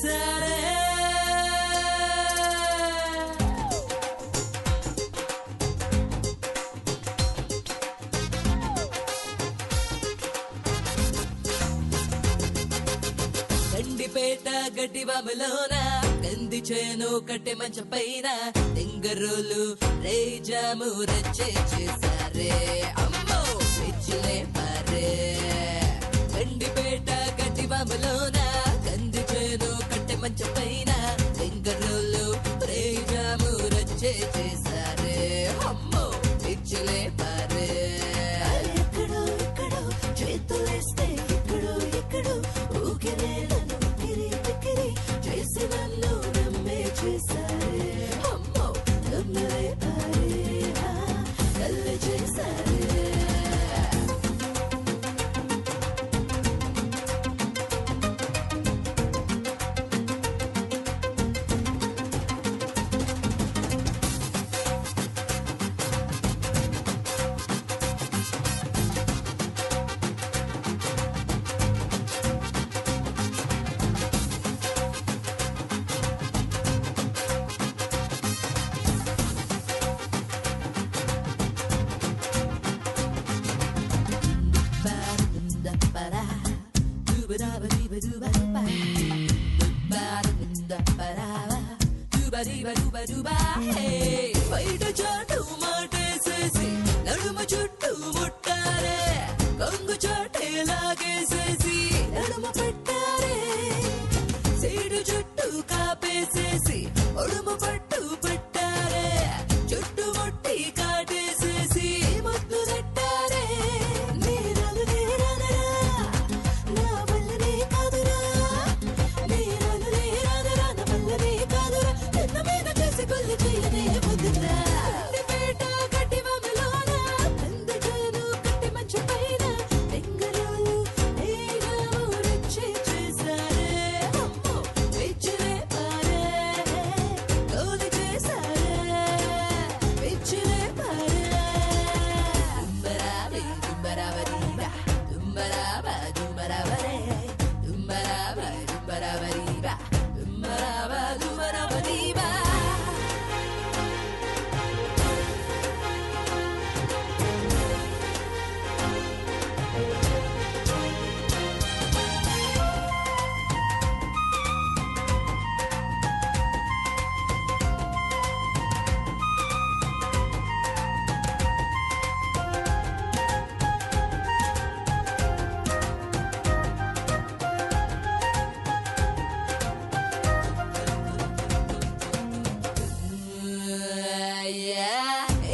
చేశారే గండిపేట గడ్డి బాబులోన కంది చేను కట్టె మంచం పైన తింగరోలు రేజాము రచ్చే చేశారే అమ్మో పిచ్చిలే పారే గండిపేట గడ్డి బాబులోన కంది చేను కట్టె మంచం పైన తింగరోలు రేజాము రచ్చే చేశారే అమ్మో పిచ్చిలే పారే ఎక్కడో ఎక్కడో చేతులేస్తే ఎక్కడో ఎక్కడో ఊగిరే చేసి నన్ను నమ్మే చేశారే అమ్మో నమ్మరే పారే నల్లి చేశారే బయట చాటు మాటేసేసి నడుమ చుట్టూ ముట్టారే కొంగు చాటే లాగేసేసి నడుమ పెట్టారే సీడు చుట్టూ కాపేసేసి ఒడుము పట్టు పెట్టారే చుట్టు ముట్టి కాటేసేసి ముద్దు నెట్టారే నేరాలు నేరాదరా నా వల్లనే కాదురా నేరాలు నేరాదరా నా వల్లనే కాదురా నిన్న మీద చేసి కొల్లి చేయనే వద్దురా పేట గడ్డి బాబులోన కంది చేను కట్టె మంచం పైన తెంగరోలు నేరాము రచ్చే చేశారే అమ్మో పిచ్చిలే పారే గోలి చేశారే పిచ్చిలే పారే దుంబరాబరి దుంబరాబ దుంబరాబరే దుంబరాబ దుంబరాబరీబా దుంబరాబ దుంబరాబరీబా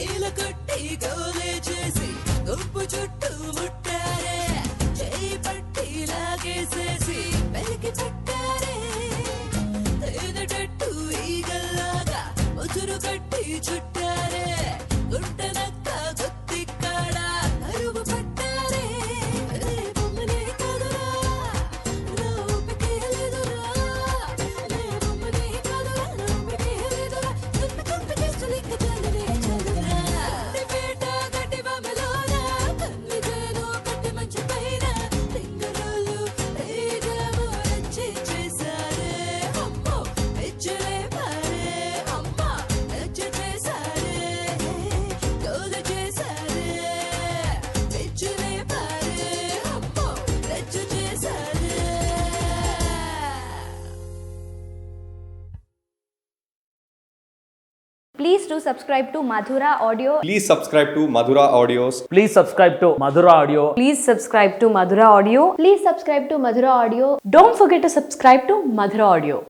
ఏల కొట్టి గోలే చేసి గుంపు చుట్టూ ముట్టారే చేయి పట్టి లాగేసేసి పెరికి పెట్టారే తేనెటట్టు ఈగల్లాగా ముసురు కట్టి చుట్టారే గుంట నక్క గుత్తి కాడ కరువు పట్టారే రే బొమ్మనే కాదురా నా ఊపికే లేదురా రే బొమ్మనే కాదురా నా ఊపికే లేదురా చుట్టు చుట్టు చేస్తూ లెక్క చాలనే చాలురా పేట గడ్డి బాబులోన కంది చేను కట్టె మంచం పైన తింగరోలు రేజాము రచ్చే చేశారే అమ్మో పిచ్చిలే పారే అమ్మ రచ్చ చేశారే గోలి చేశారే పిచ్చిలే పారే అమ్మో రచ్చ చేశారే Please do subscribe to Madhura Audio. Please subscribe to Madhura Audios. Please subscribe to Madhura Audio. Please subscribe to Madhura Audio. Please subscribe to Madhura Audio. Don't forget to subscribe to Madhura Audio.